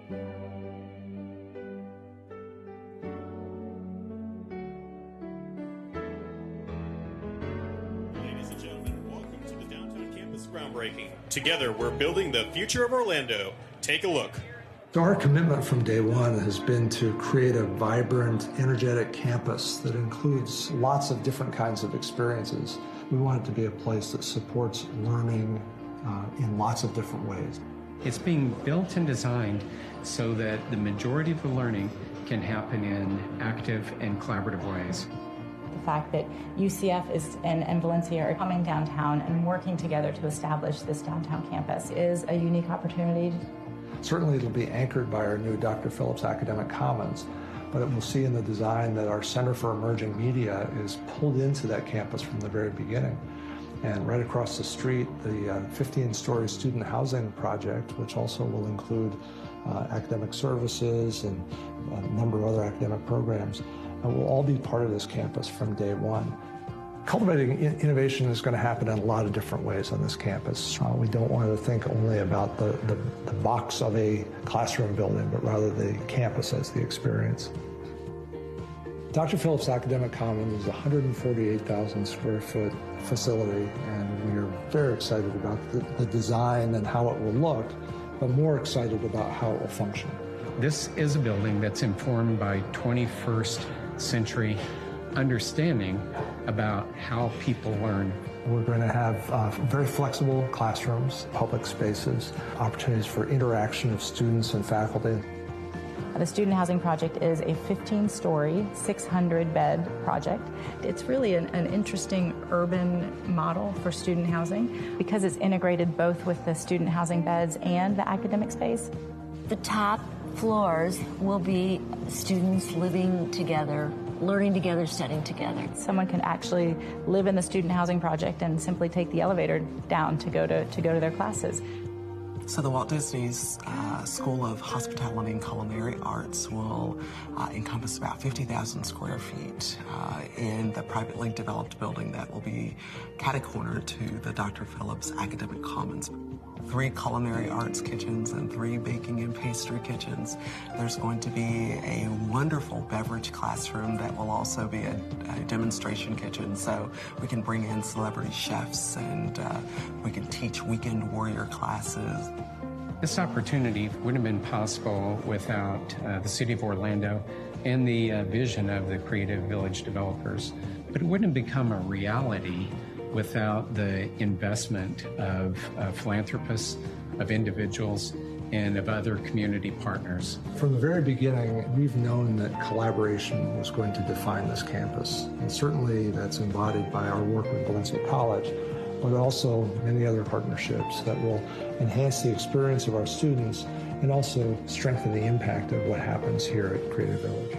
Ladies and gentlemen, welcome to the downtown campus groundbreaking. Together, we're building the future of Orlando. Take a look. So our commitment from day one has been to create a vibrant, energetic campus that includes lots of different kinds of experiences. We want it to be a place that supports learning in lots of different ways. It's being built and designed so that the majority of the learning can happen in active and collaborative ways. The fact that UCF and Valencia are coming downtown and working together to establish this downtown campus is a unique opportunity. Certainly it'll be anchored by our new Dr. Phillips Academic Commons, but it will see in the design that our Center for Emerging Media is pulled into that campus from the very beginning. And right across the street, the 15-story student housing project, which also will include academic services and a number of other academic programs, will all be part of this campus from day one. Cultivating innovation is going to happen in a lot of different ways on this campus. We don't want to think only about the box of a classroom building, but rather the campus as the experience. Dr. Phillips Academic Commons is a 148,000 square foot facility, and we are very excited about the design and how it will look, but more excited about how it will function. This is a building that's informed by 21st century understanding about how people learn. We're going to have very flexible classrooms, public spaces, opportunities for interaction of students and faculty. The student housing project is a 15-story, 600-bed project. It's really an interesting urban model for student housing because it's integrated both with the student housing beds and the academic space. The top floors will be students living together, learning together, studying together. Someone can actually live in the student housing project and simply take the elevator down to go to their classes. So the Walt Disney's School of Hospitality and Culinary Arts will encompass about 50,000 square feet in the privately developed building that will be catty-corner to the Dr. Phillips Academic Commons. 3 culinary arts kitchens and 3 baking and pastry kitchens. There's going to be a wonderful beverage classroom that will also be a demonstration kitchen, so we can bring in celebrity chefs and we can teach weekend warrior classes. This opportunity wouldn't have been possible without the City of Orlando and the vision of the Creative Village developers, but it wouldn't have become a reality without the investment of philanthropists, of individuals, and of other community partners. From the very beginning, we've known that collaboration was going to define this campus. And certainly that's embodied by our work with Valencia College, but also many other partnerships that will enhance the experience of our students and also strengthen the impact of what happens here at Creative Village.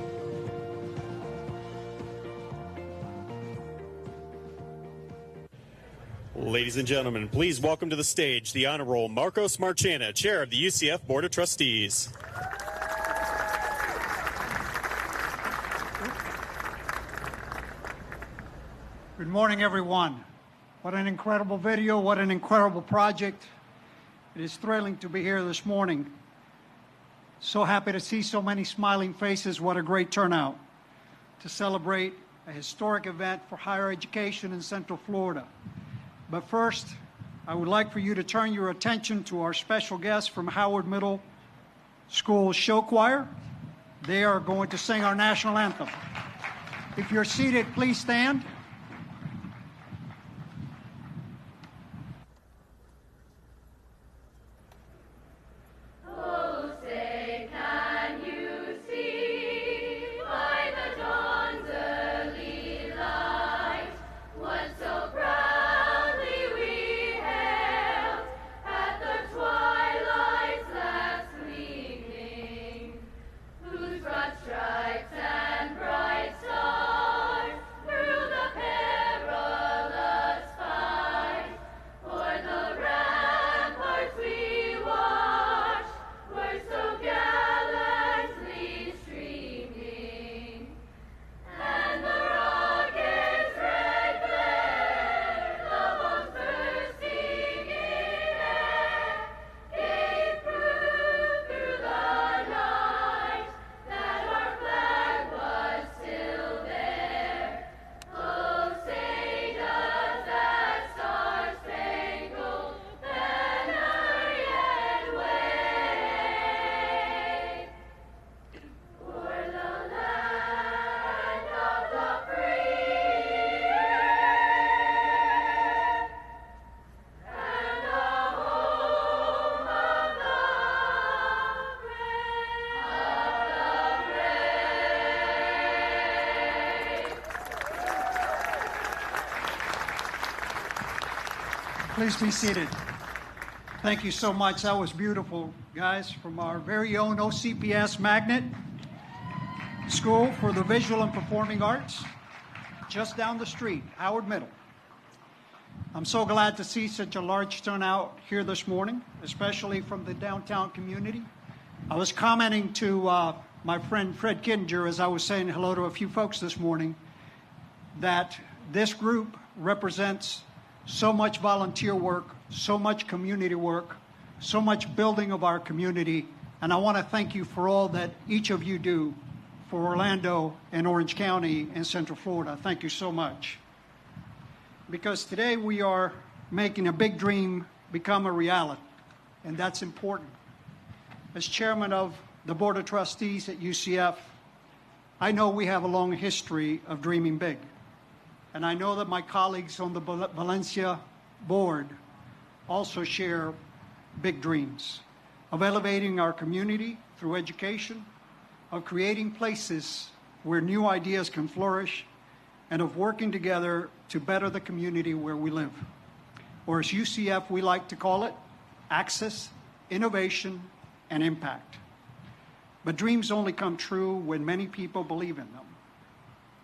Ladies and gentlemen, please welcome to the stage the Honorable Marcos Marchena, Chair of the UCF Board of Trustees. Good morning, everyone. What an incredible video, what an incredible project. It is thrilling to be here this morning. So happy to see so many smiling faces. What a great turnout to celebrate a historic event for higher education in Central Florida. But first, I would like for you to turn your attention to our special guests from Howard Middle School Show Choir. They are going to sing our national anthem. If you're seated, please stand. Stripes and bright stars through the Please be seated. Thank you so much. That was beautiful, guys, from our very own OCPS Magnet School for the Visual and Performing Arts, just down the street, Howard Middle. I'm so glad to see such a large turnout here this morning, especially from the downtown community. I was commenting to my friend Fred Kittinger as I was saying hello to a few folks this morning that this group represents so much volunteer work, so much community work, so much building of our community, and I want to thank you for all that each of you do for Orlando and Orange County and Central Florida. Thank you so much. Because today we are making a big dream become a reality, and that's important. As chairman of the Board of Trustees at UCF, I know we have a long history of dreaming big. And I know that my colleagues on the Valencia board also share big dreams of elevating our community through education, of creating places where new ideas can flourish, and of working together to better the community where we live. Or as UCF, we like to call it, access, innovation, and impact. But dreams only come true when many people believe in them.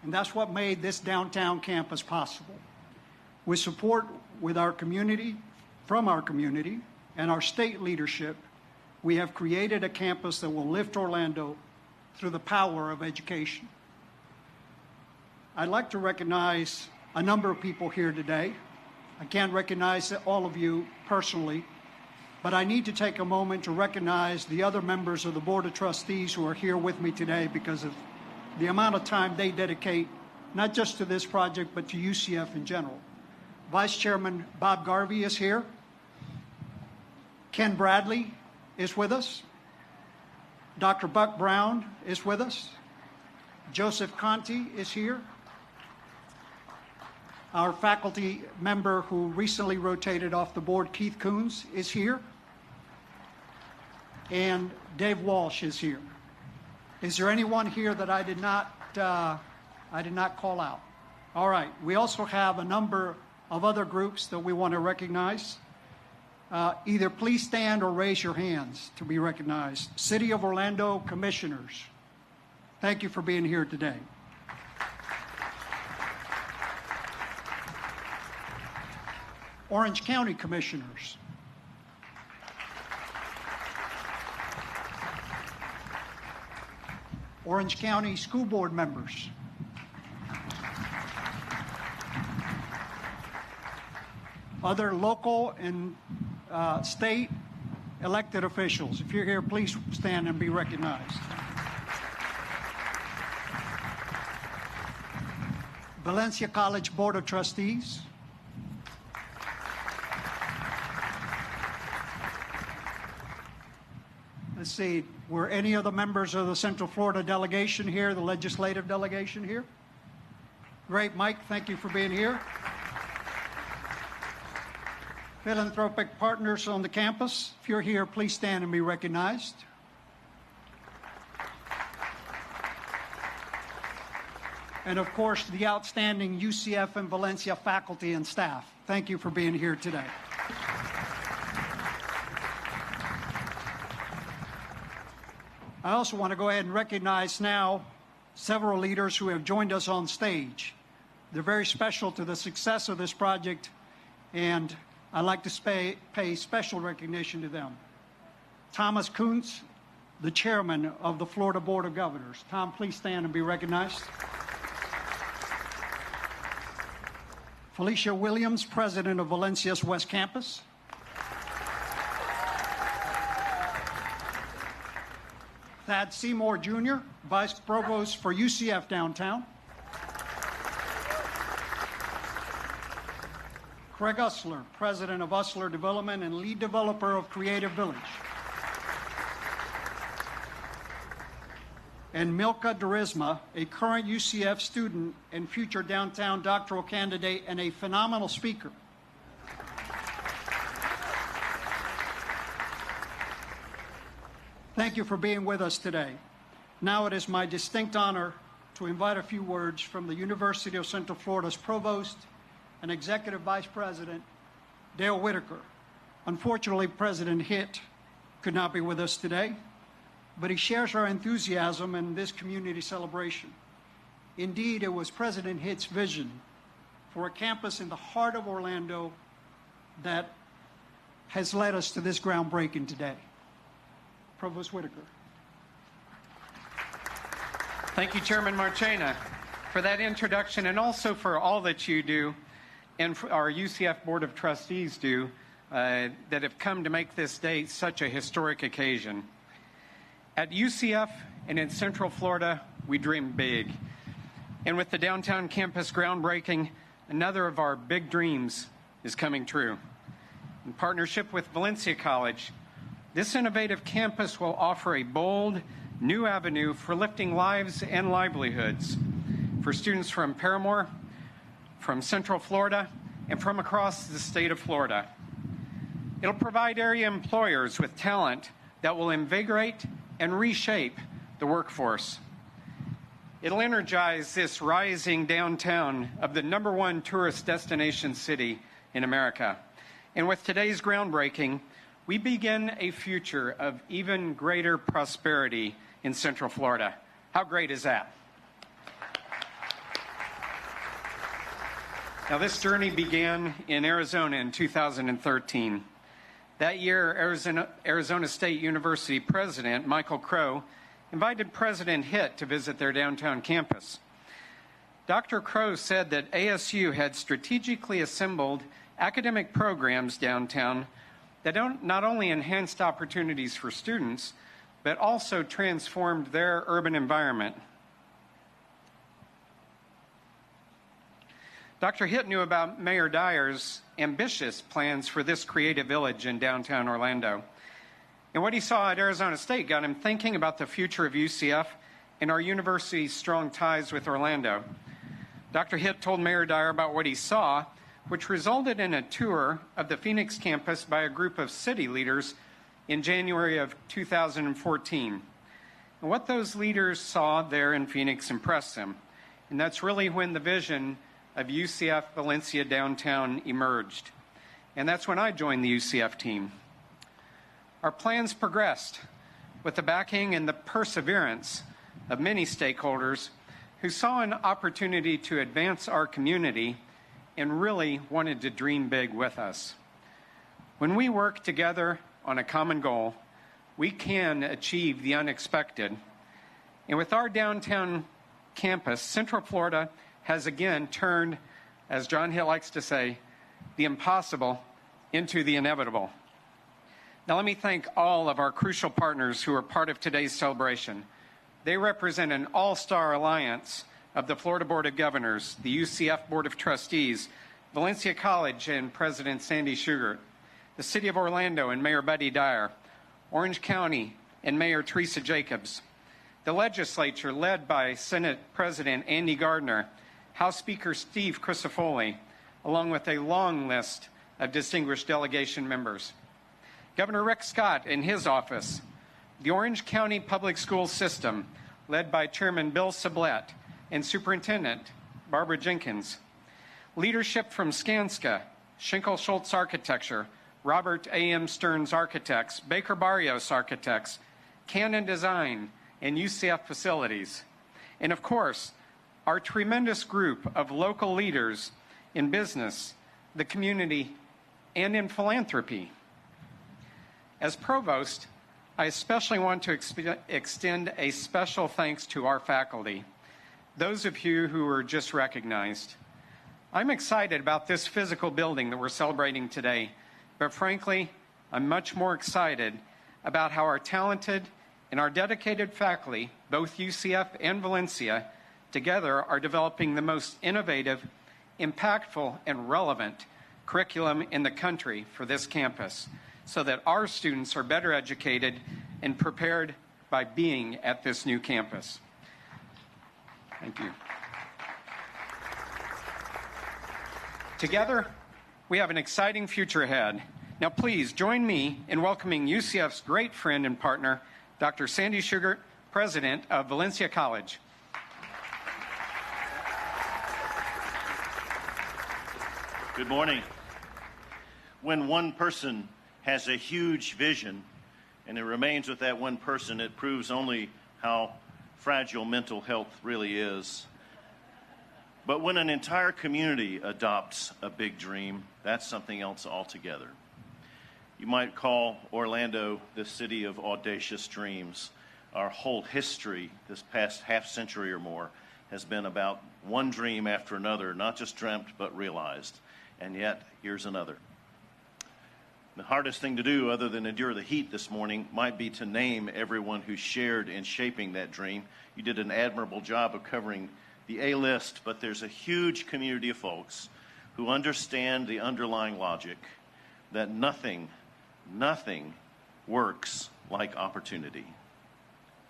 And that's what made this downtown campus possible. With support with our community, from our community, and our state leadership, we have created a campus that will lift Orlando through the power of education. I'd like to recognize a number of people here today. I can't recognize all of you personally, but I need to take a moment to recognize the other members of the Board of Trustees who are here with me today because of the amount of time they dedicate, not just to this project, but to UCF in general. Vice Chairman Bob Garvey is here. Ken Bradley is with us. Dr. Buck Brown is with us. Joseph Conti is here. Our faculty member who recently rotated off the board, Keith Coons, is here. And Dave Walsh is here. Is there anyone here that I did not call out? All right. We also have a number of other groups that we want to recognize. Either please stand or raise your hands to be recognized. City of Orlando Commissioners, thank you for being here today. Orange County Commissioners. Orange County School Board members. Other local and state elected officials. If you're here, please stand and be recognized. Valencia College Board of Trustees. Let's see, were any of the members of the Central Florida delegation here, the legislative delegation here? Great, Mike, thank you for being here. Philanthropic partners on the campus, if you're here, please stand and be recognized. And of course, the outstanding UCF and Valencia faculty and staff. Thank you for being here today. I also want to go ahead and recognize now several leaders who have joined us on stage. They're very special to the success of this project, and I'd like to pay special recognition to them. Thomas Kuntz, the chairman of the Florida Board of Governors. Tom, please stand and be recognized. Felicia Williams, president of Valencia's West Campus. Thad Seymour, Jr., Vice Provost for UCF Downtown. Craig Usler, President of Usler Development and lead developer of Creative Village. And Milka Durisma, a current UCF student and future downtown doctoral candidate and a phenomenal speaker. Thank you for being with us today. Now it is my distinct honor to invite a few words from the University of Central Florida's Provost and Executive Vice President, Dale Whitaker. Unfortunately, President Hitt could not be with us today, but he shares our enthusiasm in this community celebration. Indeed, it was President Hitt's vision for a campus in the heart of Orlando that has led us to this groundbreaking today. Provost Whitaker. Thank you, Chairman Marchena, for that introduction and also for all that you do and for our UCF Board of Trustees do that have come to make this day such a historic occasion. At UCF and in Central Florida, we dream big. And with the downtown campus groundbreaking, another of our big dreams is coming true. In partnership with Valencia College, this innovative campus will offer a bold, new avenue for lifting lives and livelihoods for students from Paramore, from Central Florida, and from across the state of Florida. It'll provide area employers with talent that will invigorate and reshape the workforce. It'll energize this rising downtown of the #1 tourist destination city in America. And with today's groundbreaking, we begin a future of even greater prosperity in Central Florida. How great is that? Now, this journey began in Arizona in 2013. That year, Arizona State University President Michael Crow invited President Hitt to visit their downtown campus. Dr. Crow said that ASU had strategically assembled academic programs downtown that not only enhanced opportunities for students, but also transformed their urban environment. Dr. Hitt knew about Mayor Dyer's ambitious plans for this creative village in downtown Orlando. And what he saw at Arizona State got him thinking about the future of UCF and our university's strong ties with Orlando. Dr. Hitt told Mayor Dyer about what he saw, which resulted in a tour of the Phoenix campus by a group of city leaders in January of 2014. And what those leaders saw there in Phoenix impressed them. And that's really when the vision of UCF Valencia Downtown emerged. And that's when I joined the UCF team. Our plans progressed with the backing and the perseverance of many stakeholders who saw an opportunity to advance our community and really wanted to dream big with us. When we work together on a common goal, we can achieve the unexpected. And with our downtown campus, Central Florida has again turned, as John Hitt likes to say, the impossible into the inevitable. Now let me thank all of our crucial partners who are part of today's celebration. They represent an all-star alliance of the Florida Board of Governors, the UCF Board of Trustees, Valencia College and President Sandy Shugart, the City of Orlando and Mayor Buddy Dyer, Orange County and Mayor Teresa Jacobs, the legislature led by Senate President Andy Gardner, House Speaker Steve Crisafulli, along with a long list of distinguished delegation members, Governor Rick Scott and his office, the Orange County Public School System, led by Chairman Bill Sublette and Superintendent Barbara Jenkins, leadership from Skanska, Schinkel Schultz Architecture, Robert A.M. Stearns Architects, Baker Barrios Architects, Canon Design, and UCF Facilities. And of course, our tremendous group of local leaders in business, the community, and in philanthropy. As Provost, I especially want to extend a special thanks to our faculty, those of you who were just recognized. I'm excited about this physical building that we're celebrating today, but frankly, I'm much more excited about how our talented and our dedicated faculty, both UCF and Valencia, together are developing the most innovative, impactful, and relevant curriculum in the country for this campus, so that our students are better educated and prepared by being at this new campus. Thank you. Together, we have an exciting future ahead. Now, please join me in welcoming UCF's great friend and partner, Dr. Sandy Shugart, President of Valencia College. Good morning. When one person has a huge vision and it remains with that one person, it proves only how fragile mental health really is. But when an entire community adopts a big dream, that's something else altogether. You might call Orlando the city of audacious dreams. Our whole history, this past half century or more, has been about one dream after another, not just dreamt, but realized. And yet, here's another. The hardest thing to do, other than endure the heat this morning, might be to name everyone who shared in shaping that dream. You did an admirable job of covering the A-list, but there's a huge community of folks who understand the underlying logic that nothing works like opportunity.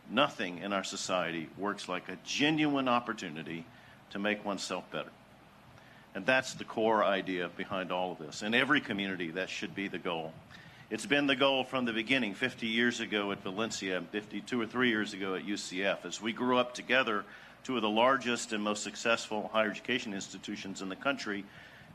Nothing in our society works like a genuine opportunity to make oneself better. And that's the core idea behind all of this. In every community, that should be the goal. It's been the goal from the beginning, 50 years ago at Valencia, 52 or 3 years ago at UCF. As we grew up together, two of the largest and most successful higher education institutions in the country,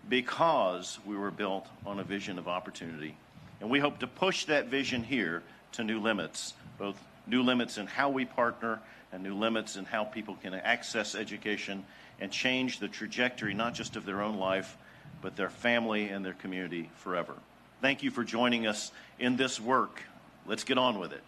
because we were built on a vision of opportunity. And we hope to push that vision here to new limits, both new limits in how we partner and new limits in how people can access education and change the trajectory, not just of their own life, but their family and their community forever. Thank you for joining us in this work. Let's get on with it.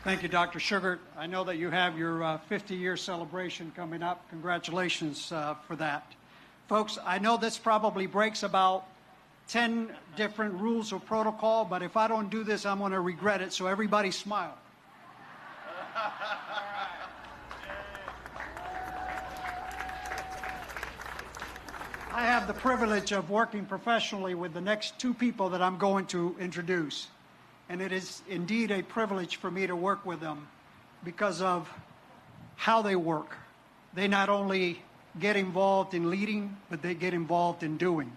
Thank you, Dr. Sugar. I know that you have your 50-year celebration coming up. Congratulations for that. Folks, I know this probably breaks about 10 different rules of protocol, but if I don't do this, I'm going to regret it, so everybody smile. I have the privilege of working professionally with the next two people that I'm going to introduce. And it is indeed a privilege for me to work with them because of how they work. They not only get involved in leading, but they get involved in doing.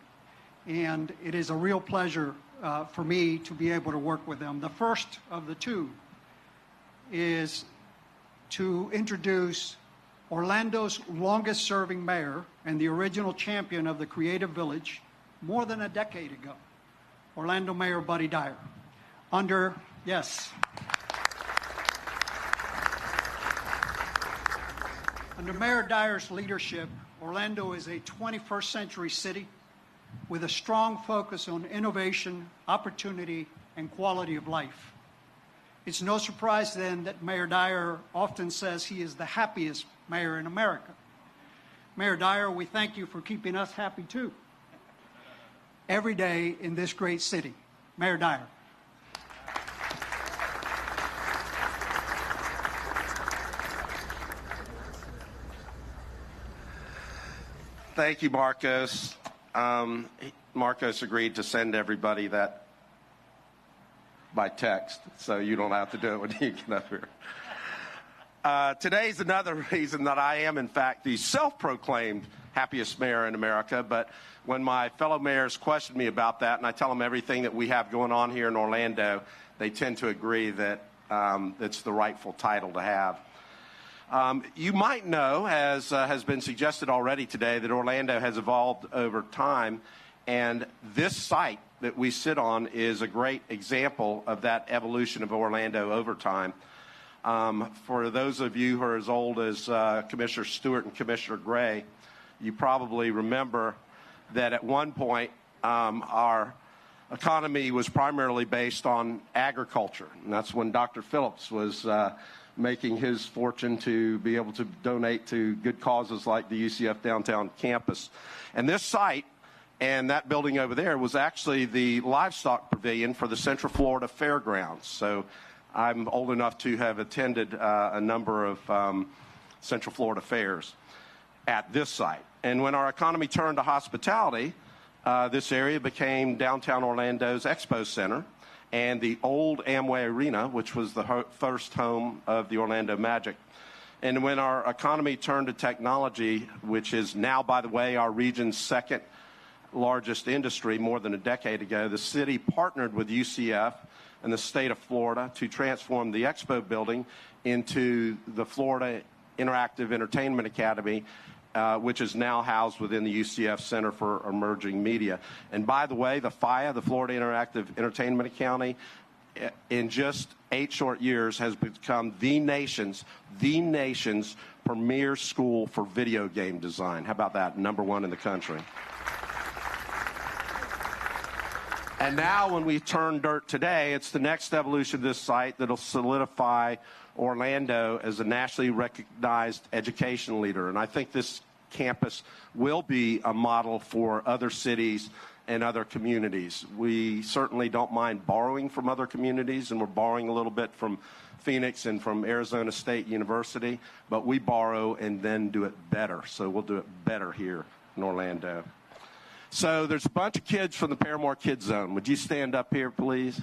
And it is a real pleasure for me to be able to work with them. The first of the two is to introduce Orlando's longest-serving mayor and the original champion of the Creative Village more than a decade ago, Orlando Mayor Buddy Dyer. Under Mayor Dyer's leadership, Orlando is a 21st century city with a strong focus on innovation, opportunity, and quality of life. It's no surprise then that Mayor Dyer often says he is the happiest mayor in America. Mayor Dyer, we thank you for keeping us happy too, every day in this great city. Mayor Dyer. Thank you, Marcos. Marcos agreed to send everybody that by text, so you don't have to do it when you get up here. Today's another reason that I am, in fact, the self-proclaimed happiest mayor in America, but when my fellow mayors question me about that, and I tell them everything that we have going on here in Orlando, they tend to agree that it's the rightful title to have. You might know, as has been suggested already today, that Orlando has evolved over time, and this site that we sit on is a great example of that evolution of Orlando over time. For those of you who are as old as Commissioner Stewart and Commissioner Gray, you probably remember that at one point our economy was primarily based on agriculture, and that's when Dr. Phillips was making his fortune to be able to donate to good causes like the UCF downtown campus. And this site and that building over there was actually the livestock pavilion for the Central Florida Fairgrounds. So I'm old enough to have attended a number of Central Florida fairs at this site. And when our economy turned to hospitality, this area became downtown Orlando's Expo Center and the old Amway Arena, which was the first home of the Orlando Magic. And when our economy turned to technology, which is now, by the way, our region's second largest industry more than a decade ago, the city partnered with UCF and the state of Florida to transform the Expo building into the Florida Interactive Entertainment Academy which is now housed within the UCF Center for Emerging Media. And by the way, the FIA, the Florida Interactive Entertainment County, in just 8 short years has become the nation's premier school for video game design. How about that? #1 in the country. And now when we turn dirt today, it's the next evolution of this site that'll solidify Orlando as a nationally recognized education leader. And I think this campus will be a model for other cities and other communities. We certainly don't mind borrowing from other communities, and we're borrowing a little bit from Phoenix and from Arizona State University, but we borrow and then do it better. So we'll do it better here in Orlando. So there's a bunch of kids from the Paramore Kids Zone. Would you stand up here, please?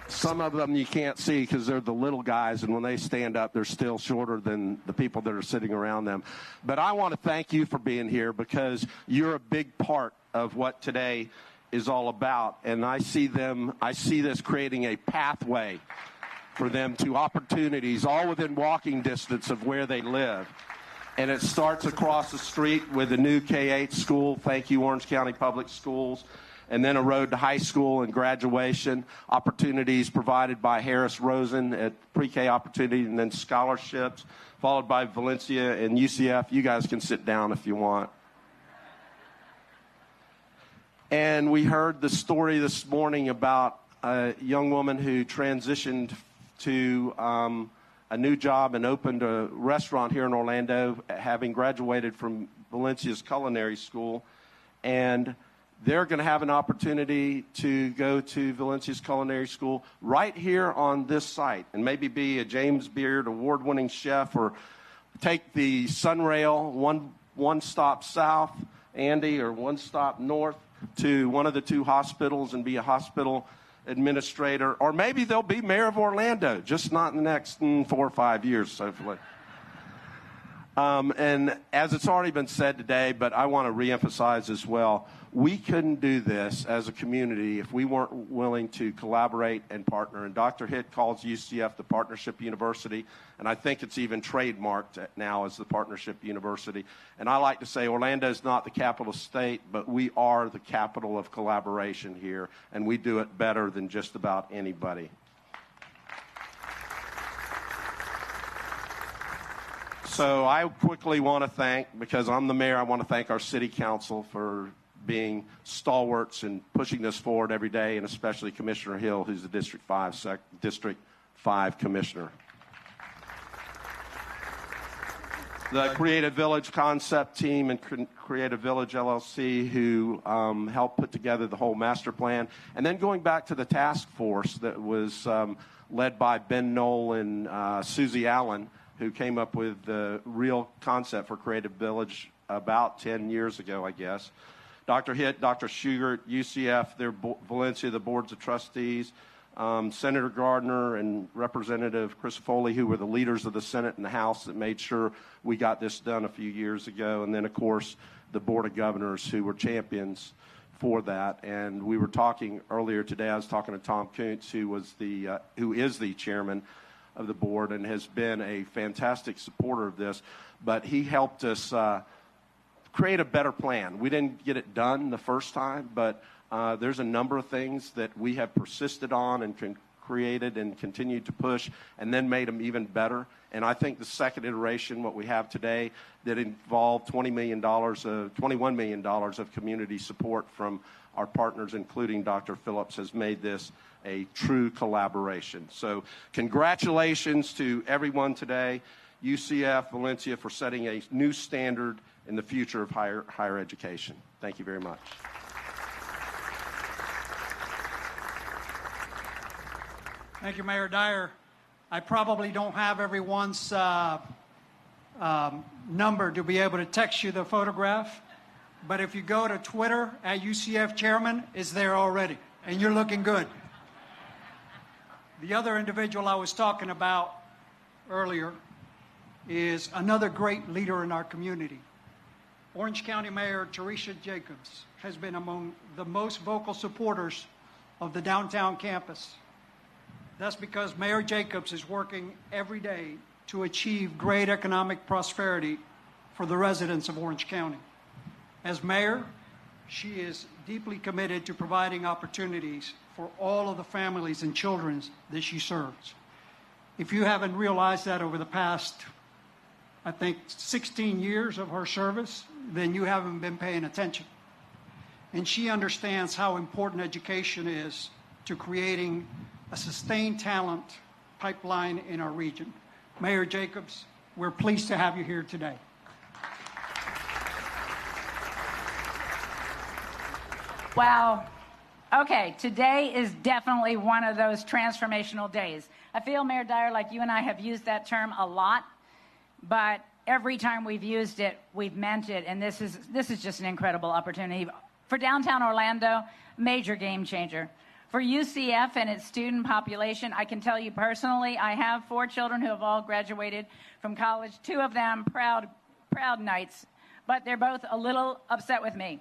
Some of them you can't see because they're the little guys, and when they stand up, they're still shorter than the people that are sitting around them. But I want to thank you for being here because you're a big part of what today is all about. And I see this creating a pathway for them to opportunities all within walking distance of where they live. And it starts across the street with the new K-8 school. Thank you, Orange County Public Schools. And then a road to high school and graduation, opportunities provided by Harris Rosen at pre-K opportunity, and then scholarships, followed by Valencia and UCF. You guys can sit down if you want. And we heard the story this morning about a young woman who transitioned to a new job and opened a restaurant here in Orlando, having graduated from Valencia's culinary school. And they're going to have an opportunity to go to Valencia's culinary school right here on this site and maybe be a James Beard award-winning chef, or take the Sunrail one stop south, Andy, or one stop north to one of the 2 hospitals and be a hospital administrator, or maybe they'll be mayor of Orlando, just not in the next 4 or 5 years, hopefully. And as it's already been said today, but I want to reemphasize as well, we couldn't do this as a community if we weren't willing to collaborate and partner. And Dr. Hitt calls UCF the Partnership University, and I think it's even trademarked now as the Partnership University. And I like to say Orlando is not the capital state, but we are the capital of collaboration here, and we do it better than just about anybody. So I quickly want to thank, because I'm the mayor, I want to thank our city council for being stalwarts and pushing this forward every day, and especially Commissioner Hill, who's the District 5 commissioner. The Creative Village concept team and Creative Village LLC, who helped put together the whole master plan. And then going back to the task force that was led by Ben Knoll and Susie Allen, who came up with the real concept for Creative Village about 10 years ago, I guess. Dr. Hitt, Dr. Schugert, UCF, Valencia, the boards of trustees, Senator Gardner and Representative Crisafulli, who were the leaders of the Senate and the House that made sure we got this done a few years ago. And then, of course, the Board of Governors, who were champions for that. And we were talking earlier today, I was talking to Tom Kuntz, who is the chairman of the board and has been a fantastic supporter of this. But he helped us create a better plan. We didn't get it done the first time, but there's a number of things that we have persisted on and created and continued to push, and then made them even better. And I think the second iteration, what we have today, that involved $21 million of community support from our partners, including Dr. Phillips, has made this a true collaboration. So congratulations to everyone today, UCF, Valencia, for setting a new standard in the future of higher education. Thank you very much. Thank you, Mayor Dyer. I probably don't have everyone's number to be able to text you the photograph, but if you go to Twitter at UCF Chairman, it's there already, and you're looking good. The other individual I was talking about earlier is another great leader in our community. Orange County Mayor Teresa Jacobs has been among the most vocal supporters of the downtown campus. That's because Mayor Jacobs is working every day to achieve great economic prosperity for the residents of Orange County. As mayor, she is deeply committed to providing opportunities for all of the families and children that she serves. If you haven't realized that over the past, I think, 16 years of her service, then you haven't been paying attention. And she understands how important education is to creating a sustained talent pipeline in our region. Mayor Jacobs, we're pleased to have you here today. Wow. Okay, today is definitely one of those transformational days. I feel, Mayor Dyer, like you and I have used that term a lot, but every time we've used it, we've meant it, and this is just an incredible opportunity. For downtown Orlando, major game changer. For UCF and its student population, I can tell you personally, I have 4 children who have all graduated from college, 2 of them proud knights, but they're both a little upset with me.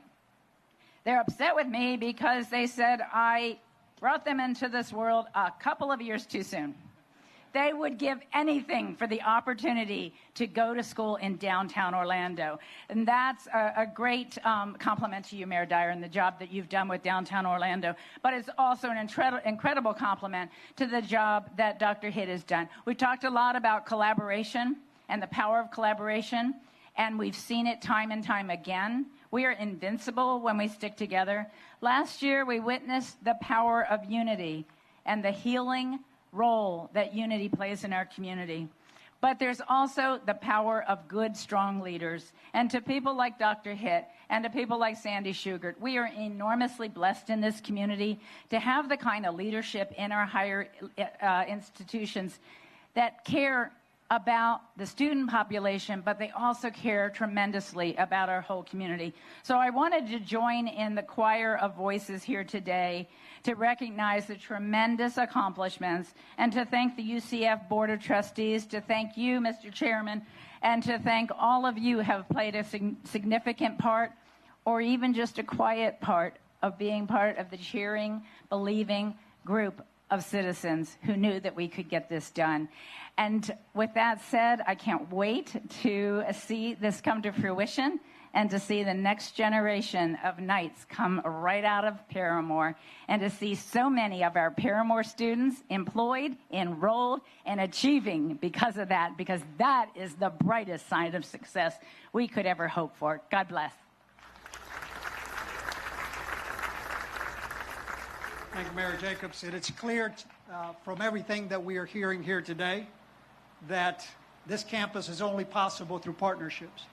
They're upset with me because they said I brought them into this world a couple of years too soon. They would give anything for the opportunity to go to school in downtown Orlando. And that's a great compliment to you, Mayor Dyer, and the job that you've done with downtown Orlando. But it's also an incredible compliment to the job that Dr. Hitt has done. We've talked a lot about collaboration and the power of collaboration, and we've seen it time and time again. We are invincible when we stick together. Last year, we witnessed the power of unity and the healing role that unity plays in our community. But there's also the power of good, strong leaders. And to people like Dr. Hitt and to people like Sandy Shugart, we are enormously blessed in this community to have the kind of leadership in our higher institutions that care about the student population, but they also care tremendously about our whole community. So I wanted to join in the choir of voices here today to recognize the tremendous accomplishments and to thank the UCF Board of Trustees, to thank you, Mr. Chairman, and to thank all of you who have played a significant part or even just a quiet part of being part of the cheering, believing group of citizens who knew that we could get this done. And with that said, I can't wait to see this come to fruition and to see the next generation of Knights come right out of Paramore and to see so many of our Paramore students employed, enrolled, and achieving because of that, because that is the brightest sign of success we could ever hope for. God bless. Thank you, Mayor Jacobs. And it's clear from everything that we are hearing here today that this campus is only possible through partnerships.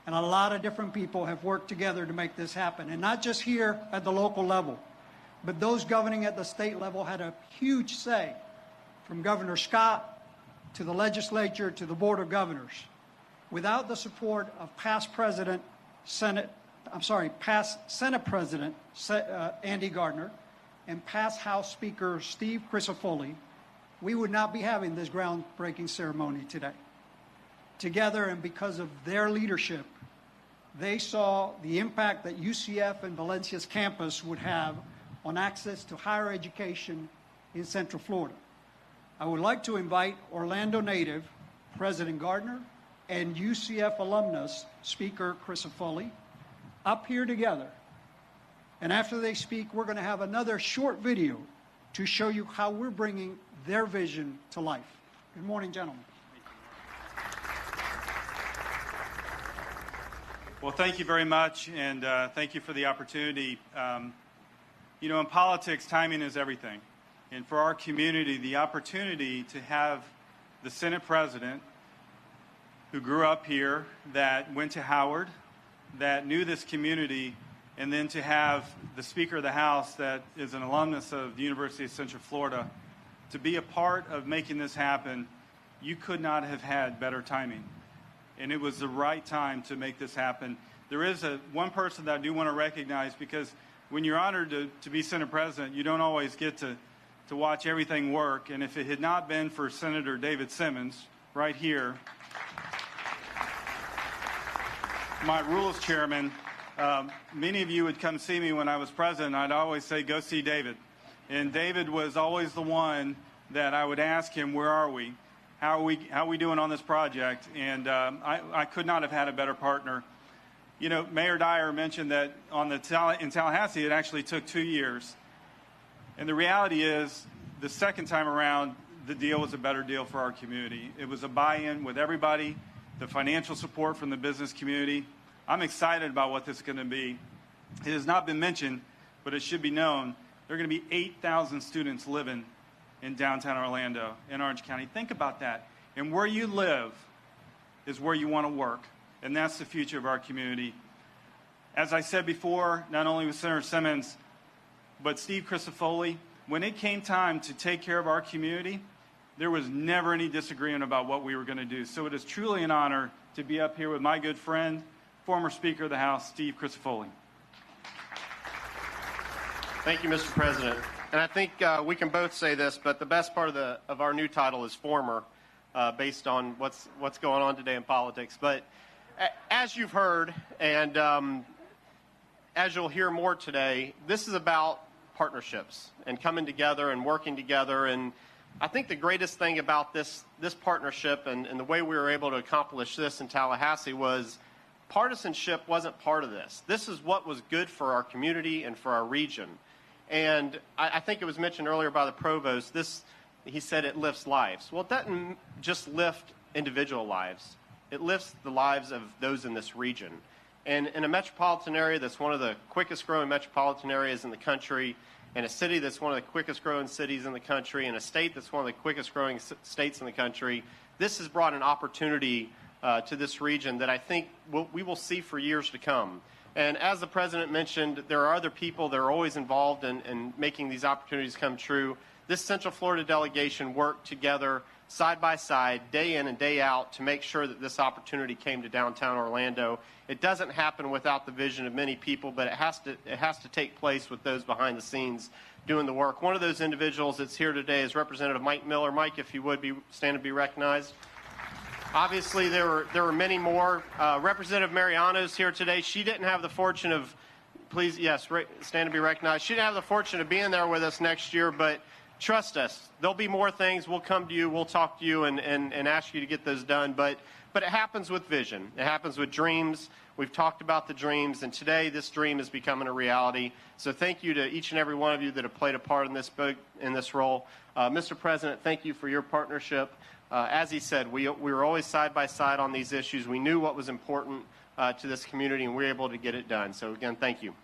And a lot of different people have worked together to make this happen. And not just here at the local level, but those governing at the state level had a huge say, from Governor Scott to the legislature to the Board of Governors. Without the support of past Senate President Andy Gardner and past House Speaker Steve Crisafulli, we would not be having this groundbreaking ceremony today. Together, and because of their leadership, they saw the impact that UCF and Valencia's campus would have on access to higher education in Central Florida. I would like to invite Orlando native President Gardner and UCF alumnus Speaker Crisafulli up here together. And after they speak, we're going to have another short video to show you how we're bringing their vision to life. Good morning, gentlemen. Well, thank you very much, and thank you for the opportunity. You know, in politics, timing is everything. And for our community, the opportunity to have the Senate President who grew up here, that went to Howard, that knew this community, and then to have the Speaker of the House that is an alumnus of the University of Central Florida, to be a part of making this happen, you could not have had better timing. And it was the right time to make this happen. There is one person that I do want to recognize, because when you're honored to be Senate President, you don't always get to watch everything work. And if it had not been for Senator David Simmons right here, my rules chairman, many of you would come see me when I was president. I'd always say, go see David. And David was always the one that I would ask him, where are we? How are we doing on this project? And I could not have had a better partner. You know, Mayor Dyer mentioned that in Tallahassee, it actually took 2 years. And the reality is, the second time around, the deal was a better deal for our community. It was a buy-in with everybody, the financial support from the business community. I'm excited about what this is going to be. It has not been mentioned, but it should be known. There are going to be 8,000 students living in downtown Orlando, in Orange County. Think about that. And where you live is where you want to work. And that's the future of our community. As I said before, not only with Senator Simmons, but Steve Crisafulli, when it came time to take care of our community, there was never any disagreement about what we were going to do. So it is truly an honor to be up here with my good friend, former Speaker of the House, Steve Crisafulli. Thank you, Mr. President. And I think we can both say this, but the best part of our new title is former, based on what's going on today in politics. But as you've heard, and as you'll hear more today, this is about partnerships and coming together and working together. And I think the greatest thing about this partnership and the way we were able to accomplish this in Tallahassee was partisanship wasn't part of this. This is what was good for our community and for our region. And I think it was mentioned earlier by the provost, he said it lifts lives. Well, it doesn't just lift individual lives. It lifts the lives of those in this region. And in a metropolitan area that's one of the quickest growing metropolitan areas in the country, in a city that's one of the quickest growing cities in the country, in a state that's one of the quickest growing states in the country, this has brought an opportunity to this region that I think we will see for years to come. And as the President mentioned, there are other people that are always involved in making these opportunities come true. This Central Florida delegation worked together side by side, day in and day out, to make sure that this opportunity came to downtown Orlando. It doesn't happen without the vision of many people, but it has to take place with those behind the scenes doing the work. One of those individuals that's here today is Representative Mike Miller. Mike, if you would stand to be recognized. Obviously, there were many more. Representative Mariano's here today. She didn't have the fortune of, please, yes, stand to be recognized. She didn't have the fortune of being there with us next year, but trust us, there'll be more things. We'll come to you, we'll talk to you and ask you to get those done. But it happens with vision. It happens with dreams. We've talked about the dreams, and today this dream is becoming a reality. So thank you to each and every one of you that have played a part in this role. Mr. President, thank you for your partnership. As he said, we were always side by side on these issues. We knew what was important to this community, and we were able to get it done. So again, thank you.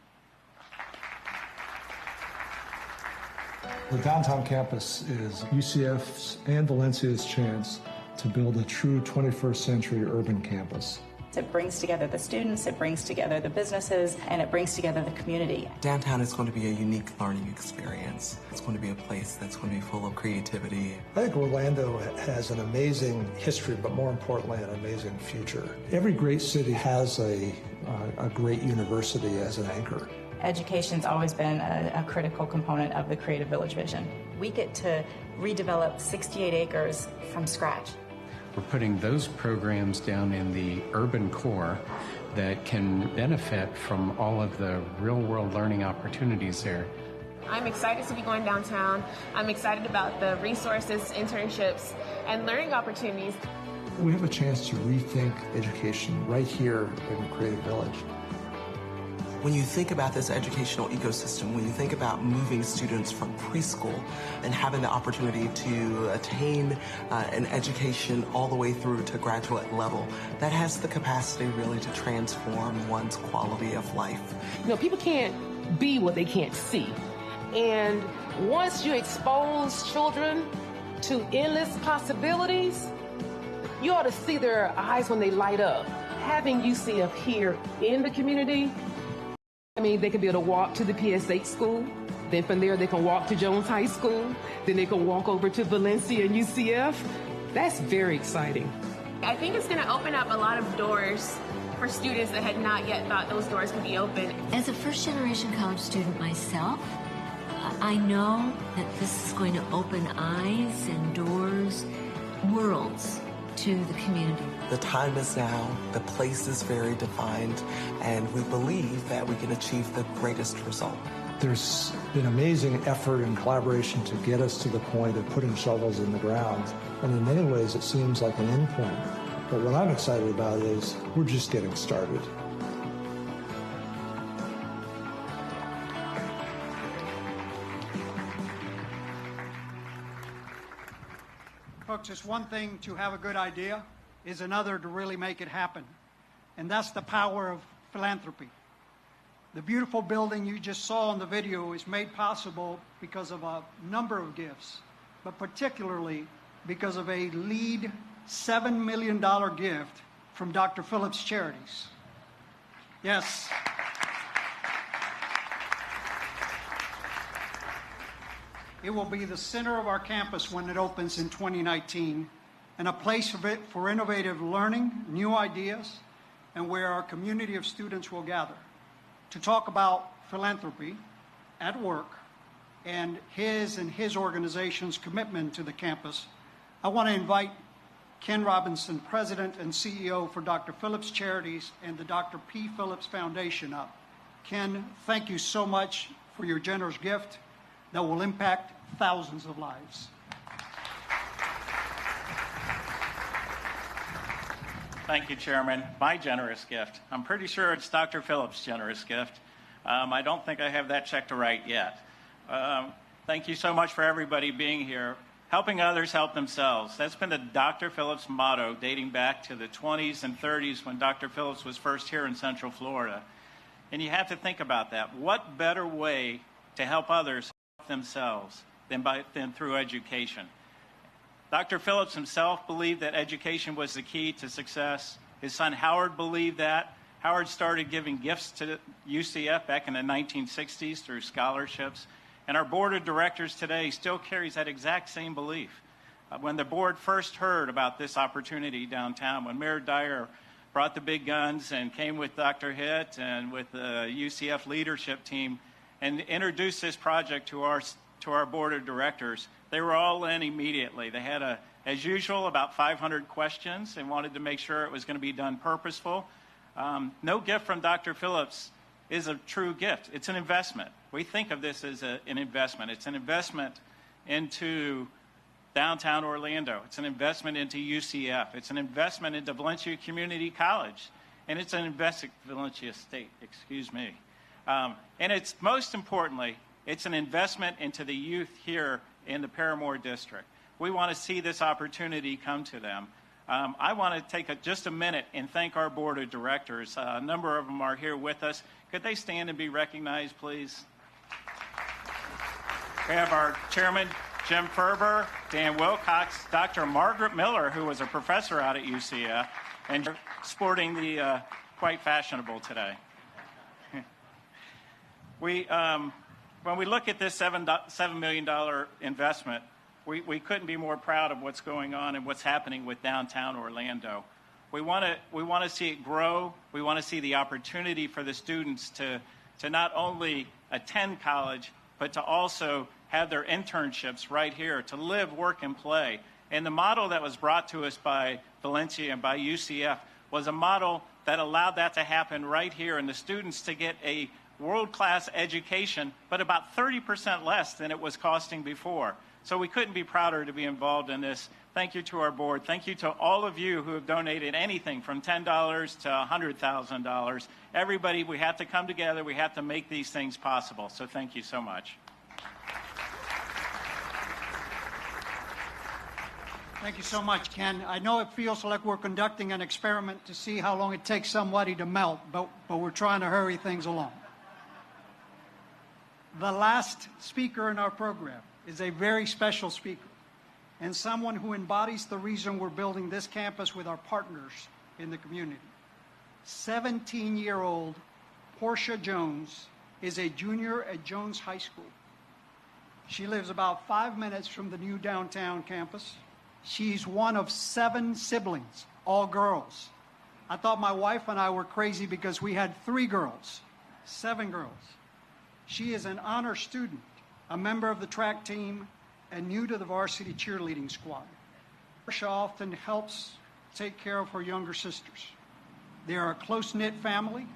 The downtown campus is UCF's and Valencia's chance to build a true 21st century urban campus. It brings together the students, it brings together the businesses, and it brings together the community. Downtown is going to be a unique learning experience. It's going to be a place that's going to be full of creativity. I think Orlando has an amazing history, but more importantly, an amazing future. Every great city has a great university as an anchor. Education's always been a critical component of the Creative Village vision. We get to redevelop 68 acres from scratch. We're putting those programs down in the urban core that can benefit from all of the real-world learning opportunities there. I'm excited to be going downtown. I'm excited about the resources, internships, and learning opportunities. We have a chance to rethink education right here in Creative Village. When you think about this educational ecosystem, when you think about moving students from preschool and having the opportunity to attain an education all the way through to graduate level, that has the capacity really to transform one's quality of life. You know, people can't be what they can't see. And once you expose children to endless possibilities, you ought to see their eyes when they light up. Having UCF here in the community, I mean, they could be able to walk to the PSH school. Then from there, they can walk to Jones High School. Then they can walk over to Valencia and UCF. That's very exciting. I think it's going to open up a lot of doors for students that had not yet thought those doors could be open. As a first-generation college student myself, I know that this is going to open eyes and doors, worlds, to the community. The time is now, the place is very defined, and we believe that we can achieve the greatest result. There's been amazing effort and collaboration to get us to the point of putting shovels in the ground. And in many ways, it seems like an end point. But what I'm excited about is we're just getting started. Folks, it's one thing to have a good idea, is another to really make it happen. And that's the power of philanthropy. The beautiful building you just saw in the video is made possible because of a number of gifts, but particularly because of a lead $7 million gift from Dr. Phillips Charities. Yes. It will be the center of our campus when it opens in 2019, and a place for innovative learning, new ideas, and where our community of students will gather to talk about philanthropy at work and his organization's commitment to the campus. I want to invite Ken Robinson, President and CEO for Dr. Phillips Charities and the Dr. P. Phillips Foundation up. Ken, thank you so much for your generous gift that will impact thousands of lives. Thank you, Chairman. My generous gift. I'm pretty sure it's Dr. Phillips' generous gift. I don't think I have that check to write yet. Thank you so much for everybody being here. Helping others help themselves. That's been the Dr. Phillips motto dating back to the 20s and 30s when Dr. Phillips was first here in Central Florida. And you have to think about that. What better way to help others help themselves than through education? Dr. Phillips himself believed that education was the key to success. His son Howard believed that. Howard started giving gifts to UCF back in the 1960s through scholarships. And our board of directors today still carries that exact same belief. When the board first heard about this opportunity downtown, when Mayor Dyer brought the big guns and came with Dr. Hitt and with the UCF leadership team and introduced this project to our board of directors, they were all in immediately. They had, as usual, about 500 questions and wanted to make sure it was going to be done purposeful. No gift from Dr. Phillips is a true gift. It's an investment. We think of this as an investment. It's an investment into downtown Orlando. It's an investment into UCF. It's an investment into Valencia Community College. And it's an investment, Valencia State, excuse me. And it's, most importantly, it's an investment into the youth here in the Paramore District. We want to see this opportunity come to them. I want to take just a minute and thank our board of directors. A number of them are here with us. Could they stand and be recognized, please? We have our chairman, Jim Ferber, Dan Wilcox, Dr. Margaret Miller, who was a professor out at UCF, and sporting the quite fashionable today. When we look at this $7 million investment, we couldn't be more proud of what's going on and what's happening with downtown Orlando. We want to see it grow. We want to see the opportunity for the students to not only attend college, but to also have their internships right here, to live, work, and play. And the model that was brought to us by Valencia and by UCF was a model that allowed that to happen right here, and the students to get a world-class education, but about 30% less than it was costing before. So we couldn't be prouder to be involved in this. Thank you to our board. Thank you to all of you who have donated anything from $10 to $100,000. Everybody, we have to come together. We have to make these things possible. So thank you so much. Thank you so much, Ken. I know it feels like we're conducting an experiment to see how long it takes somebody to melt, but we're trying to hurry things along. The last speaker in our program is a very special speaker and someone who embodies the reason we're building this campus with our partners in the community. 17-year-old Portia Jones is a junior at Jones High School. She lives about 5 minutes from the new downtown campus. She's one of 7 siblings, all girls. I thought my wife and I were crazy because we had 3 girls, 7 girls. She is an honor student, a member of the track team, and new to the varsity cheerleading squad. Portia often helps take care of her younger sisters. They are a close-knit family,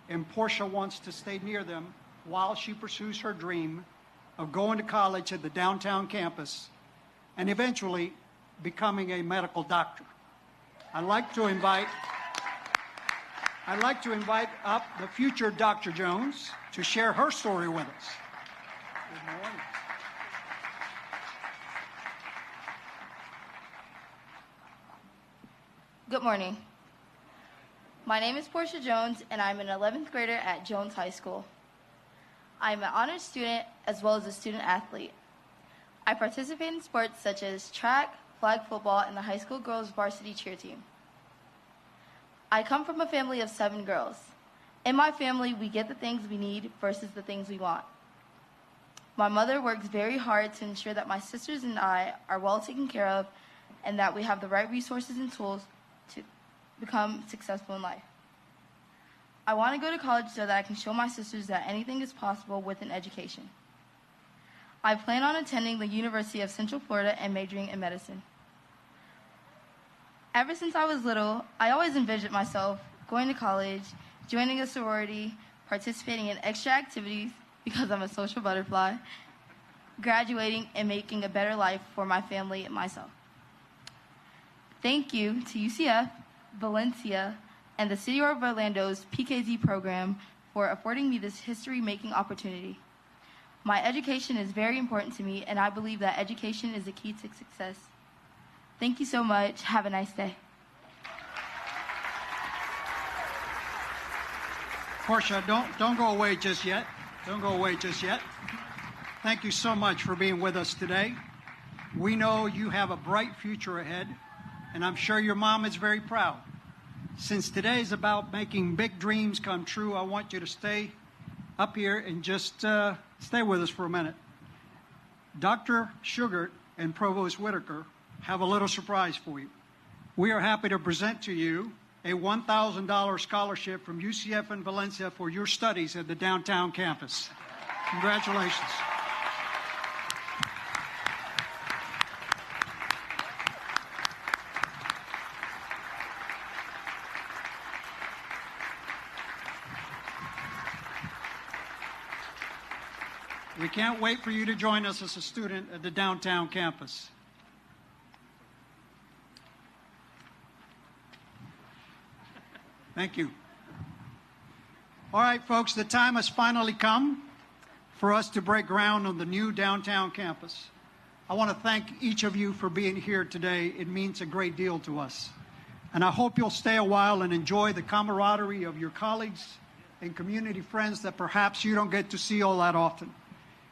and Portia wants to stay near them while she pursues her dream of going to college at the downtown campus and eventually becoming a medical doctor. I'd like to invite up the future Dr. Jones to share her story with us. Good morning. Good morning. My name is Portia Jones, and I'm an 11th grader at Jones High School. I'm an honors student as well as a student athlete. I participate in sports such as track, flag football, and the high school girls varsity cheer team. I come from a family of 7 girls. In my family, we get the things we need versus the things we want. My mother works very hard to ensure that my sisters and I are well taken care of and that we have the right resources and tools to become successful in life. I want to go to college so that I can show my sisters that anything is possible with an education. I plan on attending the University of Central Florida and majoring in medicine. Ever since I was little, I always envisioned myself going to college, joining a sorority, participating in extra activities because I'm a social butterfly, graduating, and making a better life for my family and myself. Thank you to UCF, Valencia, and the City of Orlando's PKZ program for affording me this history-making opportunity. My education is very important to me, and I believe that education is the key to success. Thank you so much. Have a nice day. Portia, don't go away just yet. Don't go away just yet. Thank you so much for being with us today. We know you have a bright future ahead, and I'm sure your mom is very proud. Since today is about making big dreams come true, I want you to stay up here and just stay with us for a minute. Dr. Sugart and Provost Whitaker have a little surprise for you. We are happy to present to you a $1,000 scholarship from UCF and Valencia for your studies at the downtown campus. Congratulations. We can't wait for you to join us as a student at the downtown campus. Thank you. All right, folks, the time has finally come for us to break ground on the new downtown campus. I want to thank each of you for being here today. It means a great deal to us. And I hope you'll stay a while and enjoy the camaraderie of your colleagues and community friends that perhaps you don't get to see all that often.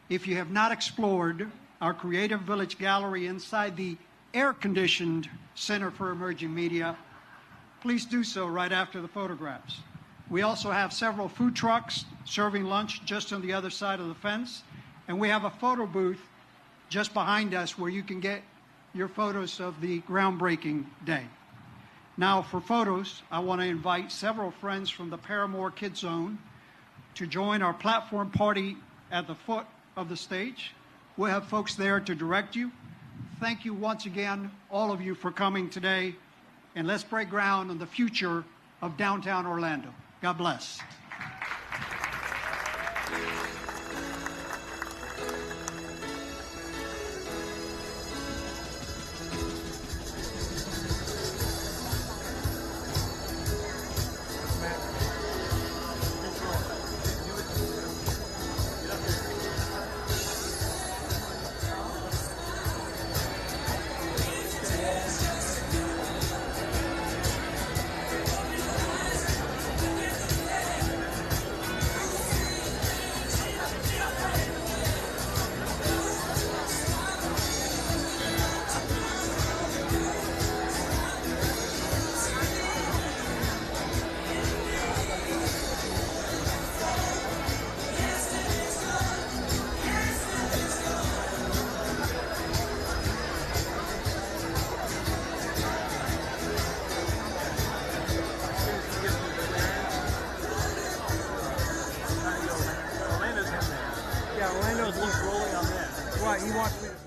If you have not explored our Creative Village Gallery inside the air-conditioned Center for Emerging Media, please do so right after the photographs. We also have several food trucks serving lunch just on the other side of the fence, and we have a photo booth just behind us where you can get your photos of the groundbreaking day. Now, for photos, I want to invite several friends from the Paramore Kids Zone to join our platform party at the foot of the stage. We'll have folks there to direct you. Thank you once again, all of you, for coming today. And let's break ground on the future of downtown Orlando. God bless. Yeah, Orlando's looks rolling on that. Right, he wants me to...